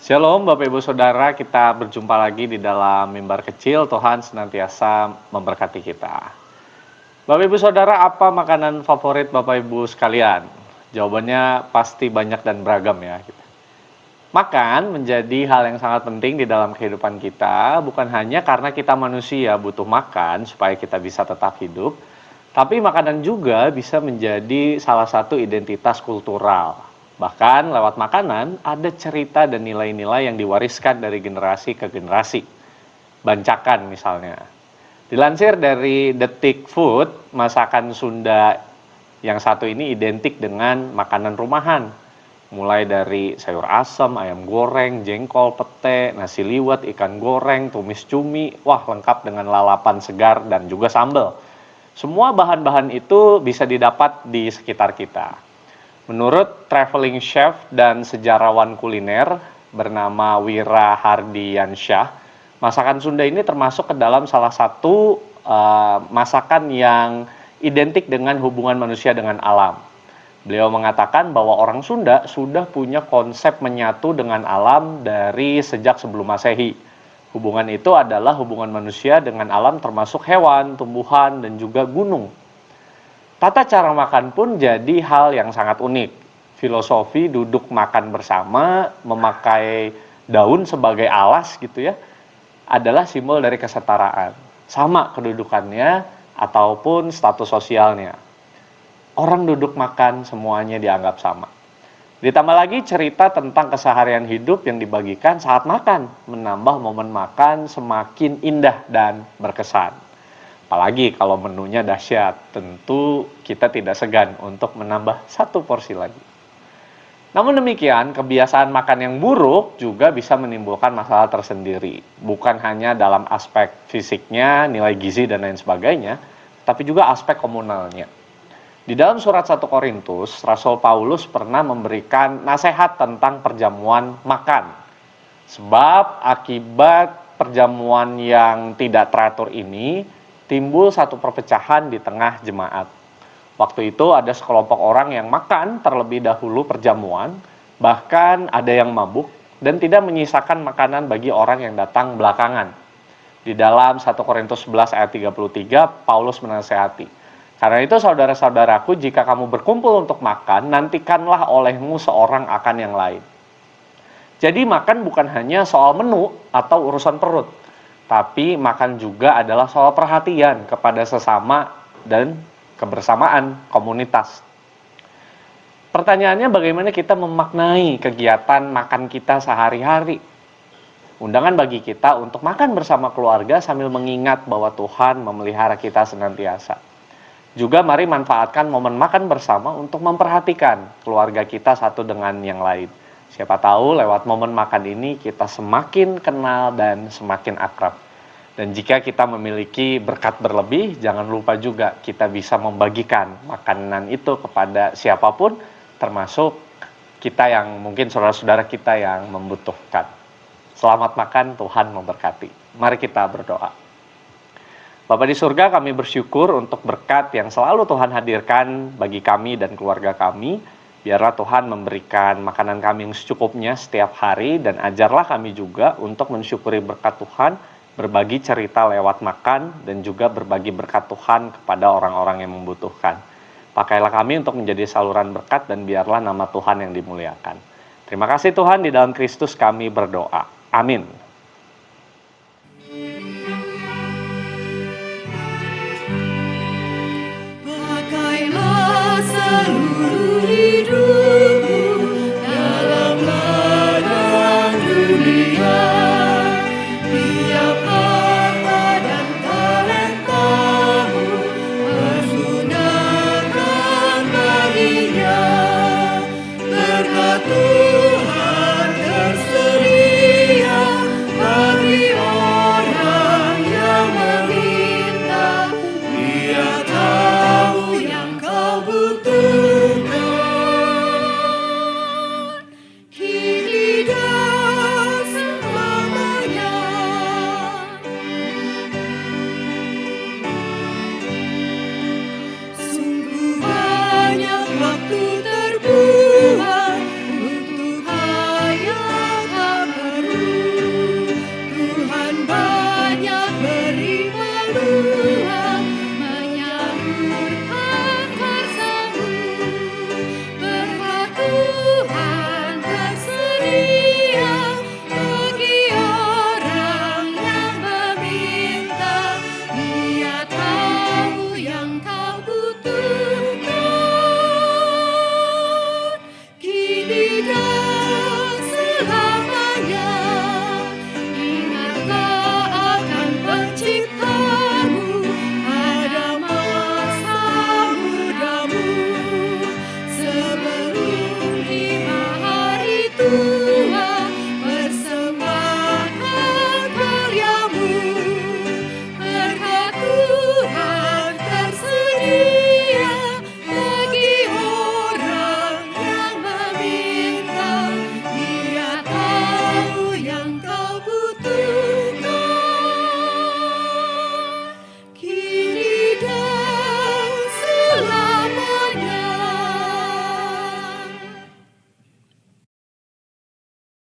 Shalom Bapak Ibu Saudara, kita berjumpa lagi di dalam mimbar kecil. Tuhan senantiasa memberkati kita. Bapak Ibu Saudara, apa makanan favorit Bapak Ibu sekalian? Jawabannya pasti banyak dan beragam ya. Makan menjadi hal yang sangat penting di dalam kehidupan kita, bukan hanya karena kita manusia butuh makan supaya kita bisa tetap hidup, tapi makanan juga bisa menjadi salah satu identitas kultural. Bahkan lewat makanan ada cerita dan nilai-nilai yang diwariskan dari generasi ke generasi. Bancakan misalnya. Dilansir dari Detik Food, masakan Sunda yang satu ini identik dengan makanan rumahan. Mulai dari sayur asam, ayam goreng, jengkol, pete, nasi liwet, ikan goreng, tumis cumi, wah lengkap dengan lalapan segar dan juga sambal. Semua bahan-bahan itu bisa didapat di sekitar kita. Menurut traveling chef dan sejarawan kuliner bernama Wira Hardiansyah, masakan Sunda ini termasuk ke dalam salah satu masakan yang identik dengan hubungan manusia dengan alam. Beliau mengatakan bahwa orang Sunda sudah punya konsep menyatu dengan alam dari sejak sebelum Masehi. Hubungan itu adalah hubungan manusia dengan alam termasuk hewan, tumbuhan, dan juga gunung. Tata cara makan pun jadi hal yang sangat unik. Filosofi duduk makan bersama, memakai daun sebagai alas gitu ya, adalah simbol dari kesetaraan. Sama kedudukannya ataupun status sosialnya. Orang duduk makan semuanya dianggap sama. Ditambah lagi cerita tentang keseharian hidup yang dibagikan saat makan, menambah momen makan semakin indah dan berkesan. Apalagi kalau menunya dahsyat, tentu kita tidak segan untuk menambah satu porsi lagi. Namun demikian, kebiasaan makan yang buruk juga bisa menimbulkan masalah tersendiri. Bukan hanya dalam aspek fisiknya, nilai gizi dan lain sebagainya, tapi juga aspek komunalnya. Di dalam surat 1 Korintus, Rasul Paulus pernah memberikan nasihat tentang perjamuan makan. Sebab akibat perjamuan yang tidak teratur ini, timbul satu perpecahan di tengah jemaat. Waktu itu ada sekelompok orang yang makan terlebih dahulu perjamuan, bahkan ada yang mabuk dan tidak menyisakan makanan bagi orang yang datang belakangan. Di dalam 1 Korintus 11 ayat 33, Paulus menasihati, "Karena itu saudara-saudaraku, jika kamu berkumpul untuk makan, nantikanlah olehmu seorang akan yang lain." Jadi makan bukan hanya soal menu atau urusan perut, tapi makan juga adalah soal perhatian kepada sesama dan kebersamaan komunitas. Pertanyaannya, bagaimana kita memaknai kegiatan makan kita sehari-hari? Undangan bagi kita untuk makan bersama keluarga sambil mengingat bahwa Tuhan memelihara kita senantiasa. Juga mari manfaatkan momen makan bersama untuk memperhatikan keluarga kita satu dengan yang lain. Siapa tahu lewat momen makan ini kita semakin kenal dan semakin akrab. Dan jika kita memiliki berkat berlebih, jangan lupa juga kita bisa membagikan makanan itu kepada siapapun, termasuk kita yang mungkin saudara-saudara kita yang membutuhkan. Selamat makan, Tuhan memberkati. Mari kita berdoa. Bapa di surga, kami bersyukur untuk berkat yang selalu Tuhan hadirkan bagi kami dan keluarga kami. Biarlah Tuhan memberikan makanan kami yang secukupnya setiap hari, dan ajarlah kami juga untuk mensyukuri berkat Tuhan, berbagi cerita lewat makan, dan juga berbagi berkat Tuhan kepada orang-orang yang membutuhkan. Pakailah kami untuk menjadi saluran berkat, dan biarlah nama Tuhan yang dimuliakan. Terima kasih Tuhan, di dalam Kristus kami berdoa. Amin.